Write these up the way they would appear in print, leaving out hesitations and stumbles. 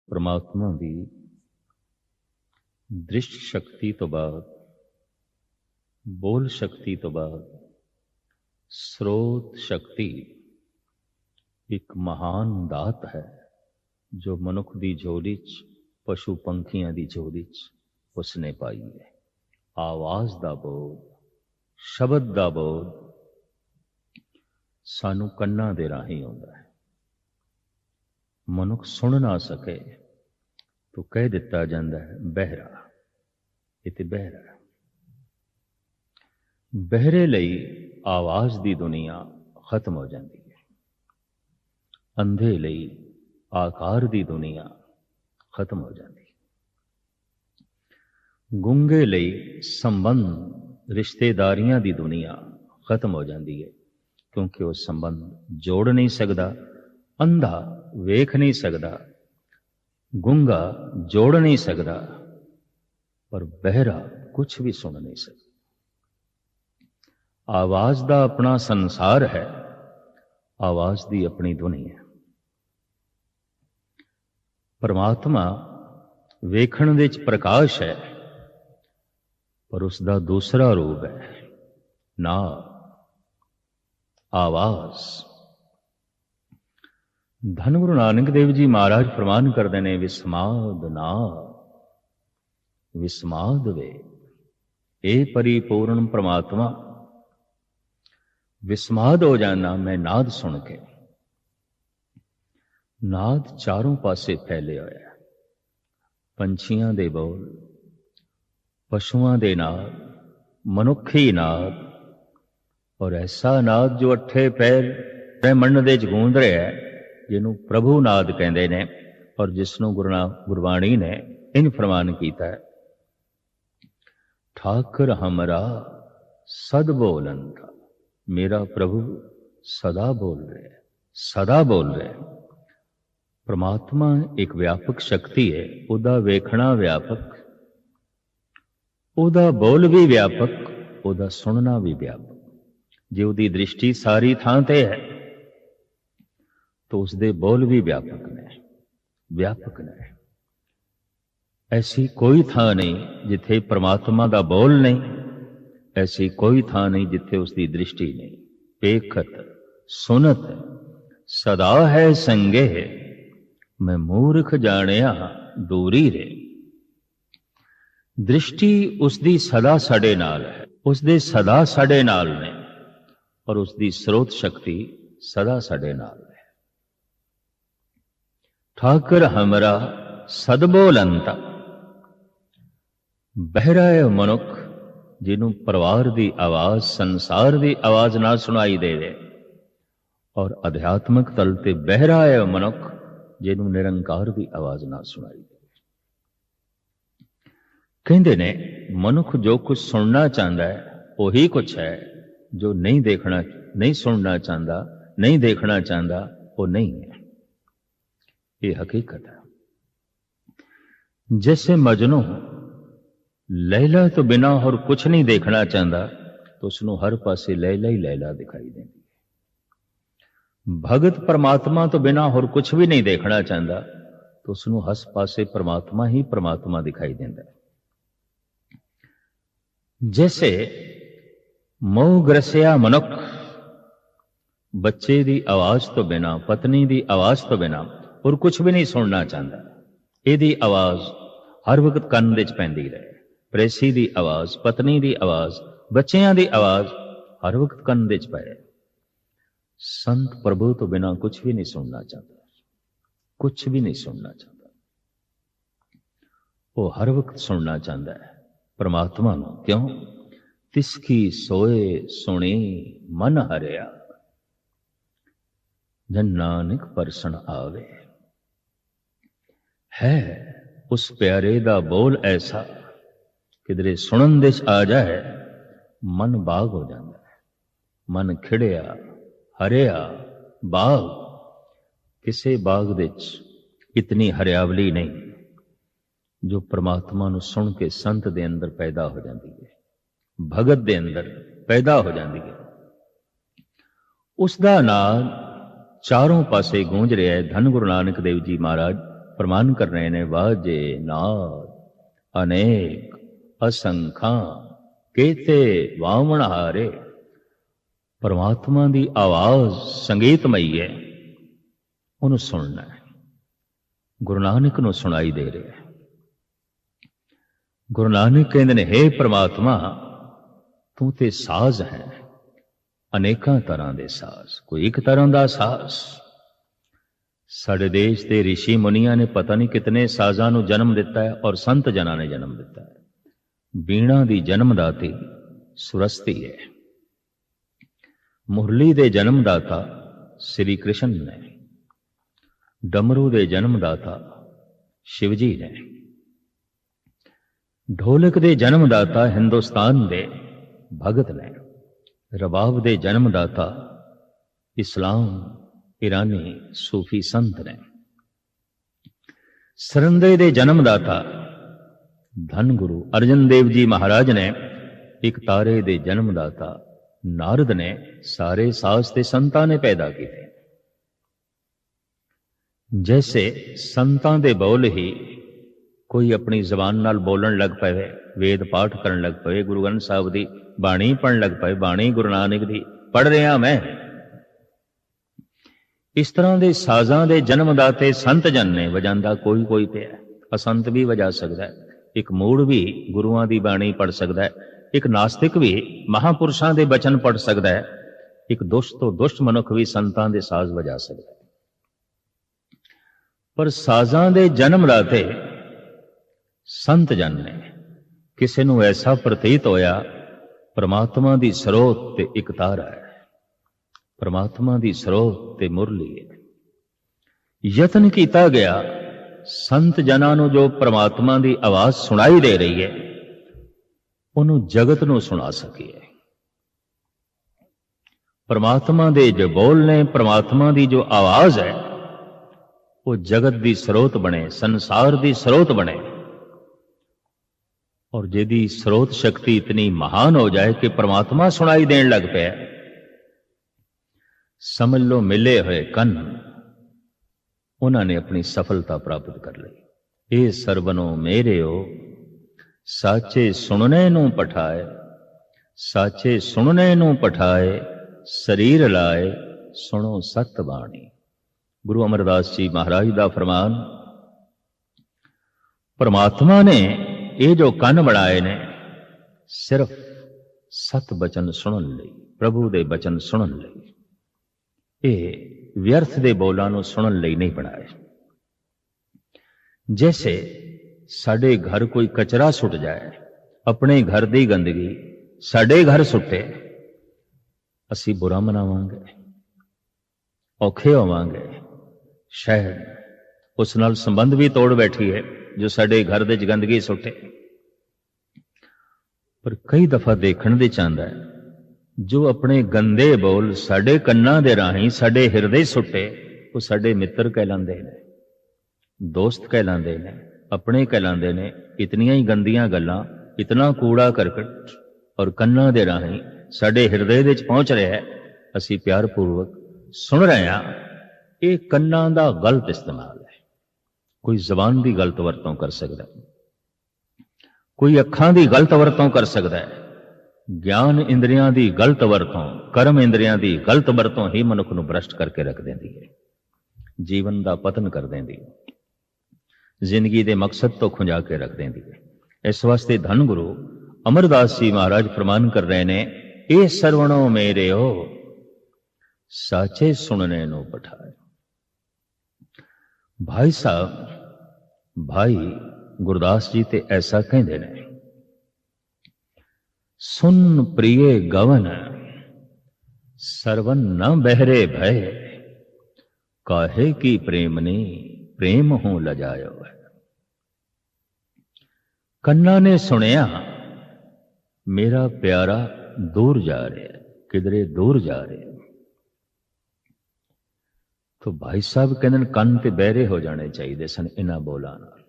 परमात्मा की दृष्ट शक्ति तो बाद, बोल शक्ति तो बाद, स्रोत शक्ति एक महान दात है जो मनुख की झोली च, पशु पंखियां की झोली च उसने पाई है। आवाज का बोध, शब्द का बोध सानू कन्ना दे राही आउंदा है। मनुख सुन ना सके तो कह दिता जाता है बहरा, इते बहरा। बहरे लई आवाज की दुनिया खत्म हो जाती है, अंधे लई आकार की दुनिया खत्म हो जाती है, गूंगे लई संबंध रिश्तेदारियां की दुनिया खत्म हो जाती है, क्योंकि वह संबंध जोड़ नहीं सकता। अंधा वेख नहीं सकता, गूंगा जोड़ नहीं सकता, पर बहरा कुछ भी सुन नहीं सकता। आवाज का अपना संसार है, आवाज की अपनी दुनिया। परमात्मा वेखण दे च प्रकाश है, पर उसका दूसरा रूप है नाद, आवाज। धन गुरु नानक देव जी महाराज फरमान करते हैं, विस्माद नाद विस्माद वे, ए परिपूर्ण परमात्मा। विस्माद हो जाना मैं नाद सुन के। नाद चारों पासे फैले होया, पंछियां दे बोल, पशुआं दे नाद, मनुखी नाद, और ऐसा नाद जो अठे पैर ब्रह्मंड दे च गूंज रहा है, जिन्हों प्रभु नाद कहते हैं, और जिसनों गुरबाणी ने इन फरमान किया है, ठाकर हमरा सद बोलन था। मेरा प्रभु सदा बोल रहे है, सदा बोल रहे है। परमात्मा एक व्यापक शक्ति है, उदा वेखना व्यापक, उदा बोल भी व्यापक, उदा सुनना भी व्यापक। जे उदी दृष्टि सारी थां ते है तो उसके बोल भी व्यापक ने, व्यापक ने। ऐसी कोई थां नहीं जिथे परमात्मा का बोल नहीं, ऐसी कोई थां नहीं जिथे उसकी दृष्टि नहीं। पेखत सुनत सदा है संगे, मैं मूर्ख जानिया दूरी रे। दृष्टि उसकी सदा साडे नाल है, उसके सदा साडे नाल ने, और उसकी स्रोत शक्ति सदा साडे नाल है। ठाकर हमरा सद बोलंता। बहरा है मनुख जिन्हों परिवार की आवाज, संसार की आवाज ना सुनाई देवे, और अध्यात्मक तल ते बहरा है मनुख जिन्हों निरंकार की आवाज ना सुनाई देवे। कहते ने मनुख जो कुछ सुनना चाहता है वही कुछ है, जो नहीं देखना, नहीं सुनना चाहता, नहीं देखना चाहता, वो नहीं है। ये हकीकत है। जैसे मजनू लैला तो बिना और कुछ नहीं देखना चाहता, तो उसनों हर पासे लैला ही लैला दिखाई देती है। भगत परमात्मा तो बिना और कुछ भी नहीं देखना चाहता, तो उसनों हस पासे परमात्मा ही परमात्मा दिखाई देता है। जैसे मोह ग्रसिया मनुख बच्चे की आवाज तो बिना, पत्नी की आवाज तो बिना और कुछ भी नहीं सुनना चाहता। यदी आवाज हर वक्त कंन विच पैंदी रहे, प्रेसी की आवाज, पत्नी की आवाज, बच्चों की आवाज हर वक्त कंन विच पए। संत प्रभु तो बिना कुछ भी नहीं सुनना चाहता, कुछ भी नहीं सुनना चाहता। वो हर वक्त सुनना चाहता है परमात्मा नूं। क्यों? तिसकी सोए सुनी मन हरिया, जन नानक परसण आवे। है उस प्यारे दा बोल ऐसा, किधरे सुनन दे आ जाए मन बाग हो जाता है। मन खिड़िया हरिया बाग। किसी बाग दे इतनी हरियावली नहीं जो परमात्मा नूं सुन के संत दे अंदर पैदा हो जाती है, भगत दे अंदर पैदा हो जाती है। उसका नाद चारों पासे गूंज रहा है। धन गुरु नानक देव जी महाराज प्रमाण कर रहे ने, वाजे नाद अनेक असंखा केते वावण हारे। परमात्मा की आवाज संगीतमई है, उन्होंने सुनना है। गुरु नानक नूं सुनाई दे रहा है। गुरु नानक कहते ने, हे परमात्मा तू ते साज है, अनेकां तरह के साज, कोई एक तरह का साज। साडे देश के ऋषि मुनिया ने पता नहीं कितने साजां नूं जन्म दिता है और संत जना ने जन्म दिता है। बीणा की जन्मदाती सुरस्ती है, मुरली दे जन्मदाता श्री कृष्ण ने, डमरू दे जन्मदाता शिवजी ने, ढोलक दे जन्मदाता हिंदुस्तान दे भगत ने, रबाब दे जन्मदाता इस्लाम ईरानी सूफी संत ने, सरंदे दे जन्मदाता धन गुरु अर्जन देव जी महाराज ने, एक तारे दे जन्मदाता नारद ने, सारे साज ते संतां ने पैदा किए। जैसे संतां दे बोल ही कोई अपनी जबान नाल बोलन लग पवे, वेद पाठ करन लग पवे, गुरु ग्रंथ साहब की बाणी पढ़न लग पवे, बाणी गुरु नानक दी पढ़ रहा मैं। इस तरह के साजां दे जन्मदाते संत जन ने, वजांदा कोई कोई पिया। असंत भी वजा सकता है, एक मूड़ भी गुरुआं दी बाणी पढ़ सकता है, एक नास्तिक भी महापुरुषां दे बचन पढ़ सकता है, एक दुष्ट तो दुष्ट मनुख भी संतां दे साज वजा सकता है। पर साजां दे जन्मदाते संत जन ने, किसी नूं ऐसा प्रतीत होया परमात्मा की स्रोत ते एक तारा है, परमात्मा की स्रोत ते मुरली है। यतन किया गया संत जनां नूं जो परमात्मा की आवाज सुनाई दे रही है, उन्होंने जगत नूं सुना सकीए। परमात्मा दे जो बोल ने, परमात्मा की जो आवाज है, वो जगत की स्रोत बने, संसार की स्रोत बने। और जिहदी स्रोत शक्ति इतनी महान हो जाए कि परमात्मा सुनाई देन लग पे, समझ लो मिले हुए कन उन्होंने अपनी सफलता प्राप्त कर ली। ए सरवनो मेरे हो, साचे सुनने नूं पठाए, साचे सुनने नूं पठाए, शरीर लाए सुनो सत बाणी। गुरु अमरदास जी महाराज का फरमान, परमात्मा ने ये जो कन बनाए ने सिर्फ सत बचन सुनन लई, प्रभु दे बचन सुनन लई, ये व्यर्थ दे बोलां नूं सुनन लई नहीं बनाए। जैसे साडे घर कोई कचरा सुट जाए, अपने घर दी गंदगी साडे घर सुटे, असी बुरा मनावांगे, औखे होवांगे, शायद उस नाल संबंध भी तोड़ बैठी है जो साडे घर दे गंदगी सुटे। पर कई दफा देखण दे चाहता है, जो अपने गंदे बोल साडे कन्नां दे राहीं साडे हिरदे सुटे, वो साडे मित्र कहलांदे ने, दोस्त कहलांदे ने, अपने कहलांदे ने। इतनियां ही गंदियां गल्लां, इतना कूड़ा करकट और कन्नां दे राहीं साडे हिरदे दे पहुंच रहा है, असी प्यार पूर्वक सुन रहे हैं। ये कन्नां दा गलत इस्तेमाल है। कोई जबान की गलत वरतों कर सकता है, कोई अखां की गलत वरतों कर सकता है। ज्ञान इंद्रियां की गलत वरतों, कर्म इंद्रियां की गलत वरतों ही मनुख नूं भ्रष्ट करके रख देती है, जीवन का पतन कर देती है, जिंदगी के मकसद तो खुंजा के रख देती है। इस वास्ते धन गुरु अमरदास जी महाराज फरमान कर रहे ने, ए सरवणो मेरे हो, साचे सुनने नूं पठाए। भाई साहब, भाई गुरदास जी ते ऐसा कहते ने, सुन प्रिय गवन सरवन न बहरे भय, काहे की प्रेमनी प्रेम हो लजायो है। कन्ना ने सुनिया मेरा प्यारा दूर जा रहे, किधरे दूर जा रहे। तो भाई साहब कहते कन ते बहरे हो जाने चाहिए सन, इन्हां बोलां नाल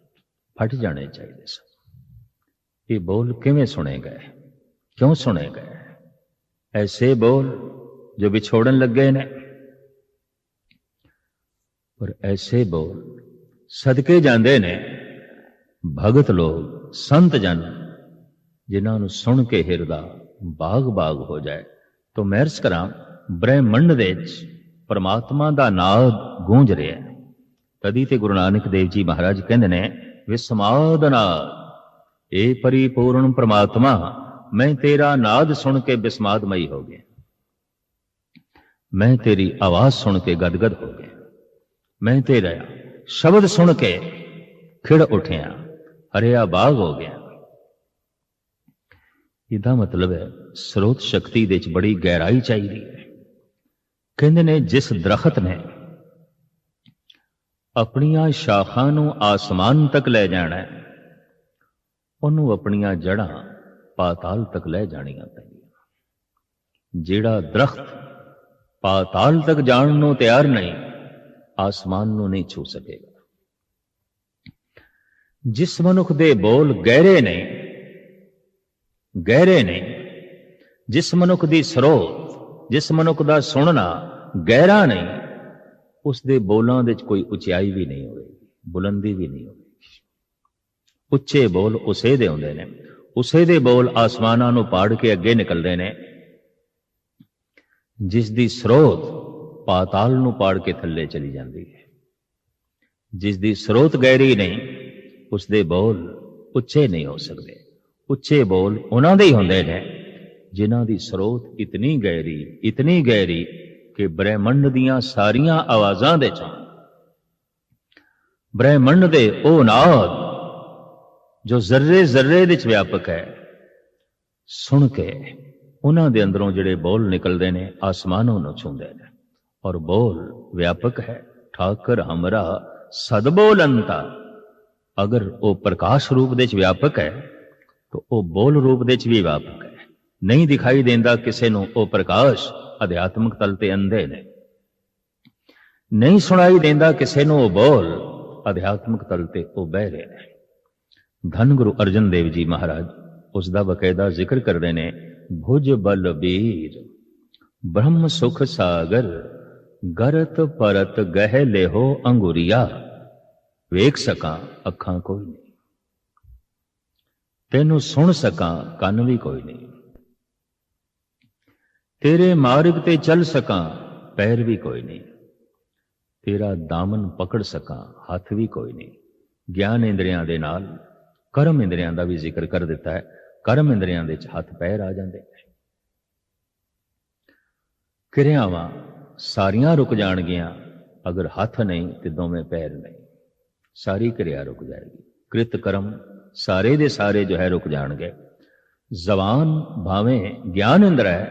फट जाने चाहिए सन। ये बोल किवें सुने गए, क्यों सुने गए? ऐसे बोल जो विछोड़न लग गए ने, और ऐसे बोल सदके जाते ने भगत लोग, संत जन, जिन्होंने सुन के हिरदा बाग बाग हो जाए। तो मैं अर्ज करा, ब्रह्मंड दे परमात्मा का नाद गूंज रहा है। तदी ते गुरु नानक देव जी महाराज कहते ने, विस्माद नाद, ए परिपूर्ण परमात्मा, मैं तेरा नाद सुन के विस्मादमयी हो गया, मैं तेरी आवाज सुन के गदगद हो गया, मैं तेरा शब्द सुन के खिड़ उठिया, हरिया बाग हो गया। इदा मतलब है स्रोत शक्ति दे बड़ी गहराई चाहिए। कहते ने जिस दरखत ने अपनिया शाखा नूं आसमान तक ले जाना है, उन्होंने अपनिया जड़ा पाताल तक ले जानिया पैंदियां। जिहड़ा दरख्त पाताल तक जाण नूं तैयार नहीं, आसमान नूं नहीं छू सकेगा। जिस मनुख दे बोल गहरे ने, गहरे ने, जिस मनुख दी स्रोत, जिस मनुख दा सुनना गहरा नहीं, उस दे बोलों दे कोई उचाई भी नहीं होगी, बुलंदी भी नहीं होगी। उच्चे बोल उसे दे होंदे ने, उसे दे बोल आसमानां नूं पाड़ के अगे निकलदे ने। जिस दी स्रोत पाताल नूं पाड़ के थल्ले चली जाती है, जिस दी स्रोत गहरी नहीं, उस दे बोल उच्चे नहीं हो सकते। उच्चे बोल उन्हां दे ही होंदे ने जिन्हां दी स्रोत इतनी गहरी कि ब्रह्मंड दियां सारियां आवाजां दे चों ब्रह्मंड दे ओ नाद जो जर्रे जर्रे दे च व्यापक है, सुन के उन्हां दे अंदरों जिहड़े बोल निकलदे ने आसमानों नूं छूंदे ने। और बोल व्यापक है, ठाकर हमरा सदबोलंता। अगर वो प्रकाश रूप दे च व्यापक है तो वो बोल रूप दे च भी व्यापक है। नहीं दिखाई देंदा किसे नूं वो प्रकाश, अध्यात्मक तल ते अंधे ने। नहीं सुनाई देंदा किसे नूं वो बोल, अध्यात्मक तल ते वो बहरे ने। धन गुरु अर्जन देव जी महाराज उसका बकायदा जिक्र करते हैं, भुज बलबीर ब्रह्म सुख सागर, गरत परत गह लेहो अंगुरिया। वेख सका अखां कोई नहीं, तेनू सुन सका कन भी कोई नहीं, तेरे मार्ग ते चल सका पैर भी कोई नहीं, तेरा दामन पकड़ सका हाथ भी कोई नहीं। ज्ञान इंद्रियां दे नाल कर्म इंद्रियां दा भी जिक्र कर दिता है। कर्म इंद्रियां दे च हथ पैर आ जाते हैं। क्रियावां सारियां रुक जाणगियां, अगर हथ नहीं तो दोवें पैर नहीं, सारी क्रिया रुक जाएगी। कृत कर्म सारे दे सारे जो है रुक जाएंगे। जबान भावें ज्ञान इंद्र है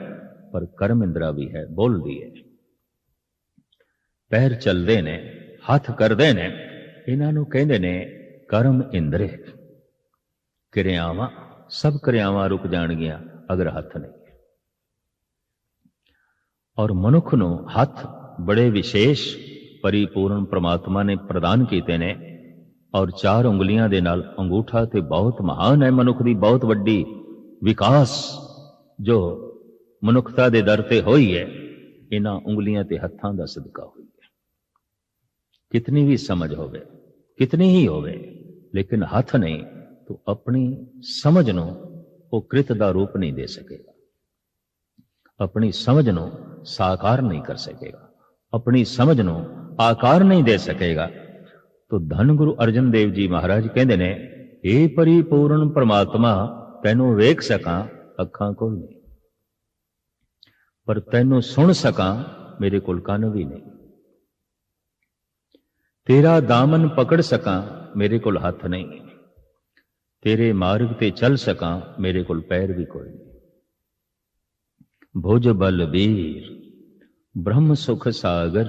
पर कर्म इंद्रा भी है, बोल दी है। पैर चलते ने, हथ करते ने, इन्हों कहते ने कर्म इंद्रे। क्रियावां सब क्रियावां रुक जाणगियां अगर हथ नहीं। और मनुख नूं हथ बड़े विशेष परिपूर्ण परमात्मा ने प्रदान किए ने। और 4 उंगलियां दे नाल अंगूठा ते बहुत महान है। मनुख दी बहुत वड्डी विकास जो मनुखता दे दर ते होई है, इन्हां उंगलियां ते हत्थां दा सदका होई है। कितनी भी समझ होवे, कितनी ही होवे, लेकिन हथ नहीं तो अपनी समझ नूं वो कृत दा रूप नहीं दे सकेगा, अपनी समझ नूं साकार नहीं कर सकेगा, अपनी समझ नूं आकार नहीं दे सकेगा। तो धन गुरु अर्जन देव जी महाराज कहते ने, हे परिपूर्ण परमात्मा, तैनू वेख सका अखां कोई नहीं, पर तैनू सुन सका मेरे कोल कन भी नहीं, तेरा दामन पकड़ सका मेरे कोल हथ नहीं, तेरे मार्ग ते चल सका मेरे कोल पैर भी कोई नहीं। भुज बलबीर ब्रह्म सुख सागर,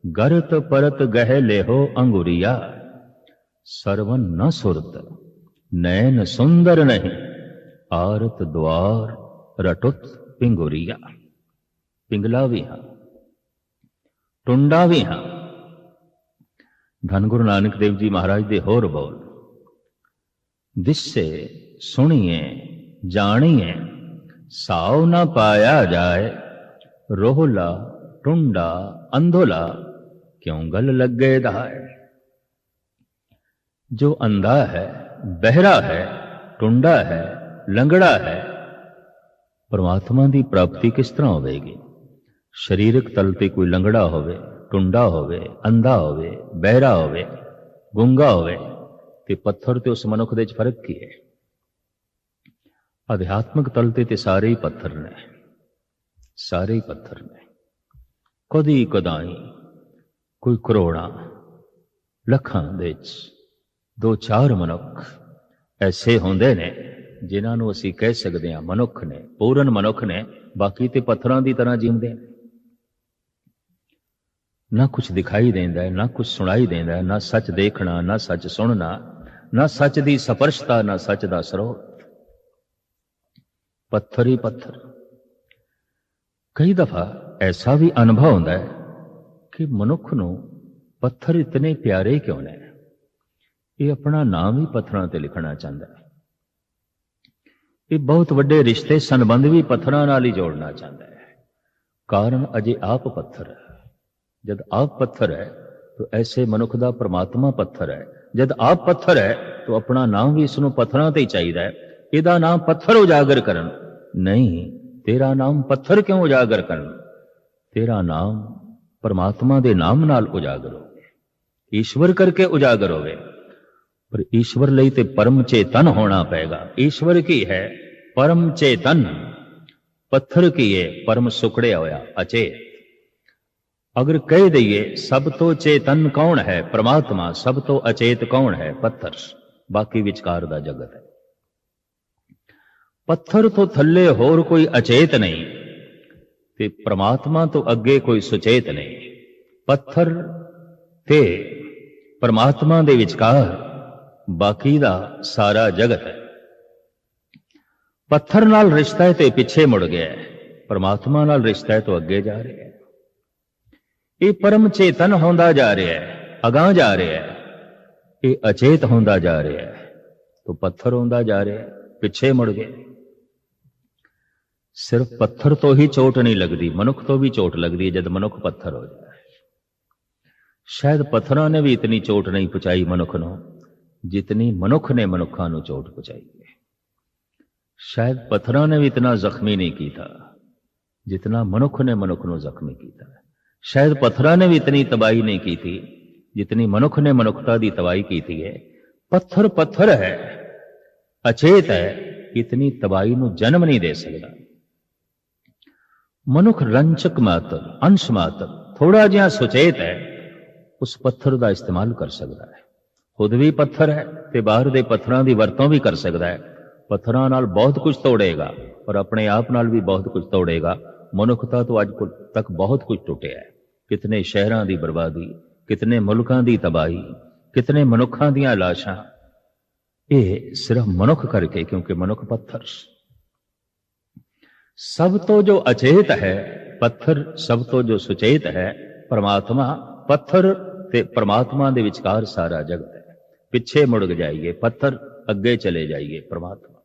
गरत परत गह लेहो अंगुरिया। सरवन न सुरत नैन सुंदर नहीं, आरत द्वार रटुत पिंगुरिया। पिंगला भी हाँ, टुंडा भी हाँ। धन गुरु नानक देव जी महाराज दे होर बोल, दिस्से सुनिए जानिए साव न पाया जाए, रोहला टुंडा अंधोला क्यों गल लगे दाए। जो अंधा है, बहरा है, टुंडा है, लंगड़ा है, परमात्मा की प्राप्ति किस तरह होगी? शरीरक तल ते कोई लंगड़ा होवे, टुंडा होवे, अंधा होवे, बहरा होवे, गूंगा होवे ते पत्थर ते उस मनुख दे च फर्क की है? अध्यात्मक तल ते सारे ही पत्थर ने, सारे ही पत्थर ने। कदी कदाई कोई करोड़ा लखां दे दो चार मनुख ऐसे होंदे ने जिन्हां नूं असीं कह सकदे हां मनुख ने, पूर्ण मनुख ने, बाकी ते पत्थरां दी तरह जींदे ने। ना कुछ दिखाई देंदा है, ना कुछ सुनाई देंदा है, ना सच देखना, ना सच सुनना, ना सच दी स्पर्शता, ना सच दा स्रोत। पत्थर ही पत्थर। कई दफा ऐसा भी अनुभव होता है कि मनुख नूं पत्थर इतने प्यारे क्यों ने? ये अपना नाम ही पत्थरां ते लिखना चाहता है। ये बहुत वड्डे रिश्ते संबंध भी पत्थरां नाल ही जोड़ना चाहता है। कारण अजे आप पत्थर है। जब आप पत्थर है तो ऐसे मनुख दा परमात्मा पत्थर है। जब आप पत्थर है तो अपना नाम भी इसनूं पत्थरां ते ही चाहिदा है। इहदा नाम पत्थर उजागर करन नहीं, तेरा नाम पत्थर क्यों उजागर करन? तेरा नाम परमात्मा दे नाम नाल उजागर होवे, ईश्वर करके उजागर होवे। पर ईश्वर लई ते परम चेतन होना पेगा। ईश्वर की है परम चेतन, पत्थर की है परम सुकड़े होया अचेत। अगर कह दईए सब तो चेतन कौन है? परमात्मा। सब तो अचेत कौन है? पत्थर। बाकी विचकार दा जगत है। पत्थर तो थल्ले होर कोई अचेत नहीं ते परमात्मा तो अगे कोई सुचेत नहीं। पत्थर ते परमात्मा दे विचकार बाकी दा सारा जगत है। पत्थर नाल रिश्ता है ते पिछे मुड़ गया है, परमात्मा नाल रिश्ता है तो अगे जा रहा है। ये परम चेतन होंदा जा रहा है, अगां जा रहा है। ये अचेत होंदा जा रहा है तो पत्थर होंदा जा रहा है, पिछे मुड़ गए। सिर्फ पत्थर तो ही चोट नहीं लगती, मनुख तो भी चोट लगती है जब मनुख पत्थर हो जाए। शायद पत्थरों ने भी इतनी चोट नहीं पहुंचाई मनुख को जितनी मनुख ने मनुखा को चोट पहुंचाई है। शायद पत्थरों ने भी इतना जख्मी नहीं किया जितना मनुख ने मनुख को जख्मी किया। शायद पत्थरों ने भी इतनी तबाही नहीं की थी जितनी मनुख ने मनुखता की तबाही की थी है। पत्थर पत्थर है, अचेत है, इतनी तबाही को जन्म नहीं दे सकता। मनुख रंचक मात्र, अंश मात्र, थोड़ा जिहा सुचेत है, उस पत्थर का इस्तेमाल कर सकता है। खुद भी पत्थर है ते बाहर दे पत्थरों की वरतों भी कर सकता है। पत्थरों नाल बहुत कुछ तोड़ेगा और अपने आप नाल भी बहुत कुछ तोड़ेगा। मनुखता तो अज तक बहुत कुछ टुटिया है। कितने शहरों की बर्बादी, कितने मुल्कों की तबाही, कितने मनुखों दी लाशां, ये सिर्फ मनुख करके, क्योंकि मनुख पत्थर। सब तो जो अचेत है पत्थर, सब तो जो सुचेत है परमात्मा पत्थर, ते परमात्मा दे विचकार सारा जगत है। पिछे मुड़ जाइए पत्थर, अगे चले जाइए परमात्मा।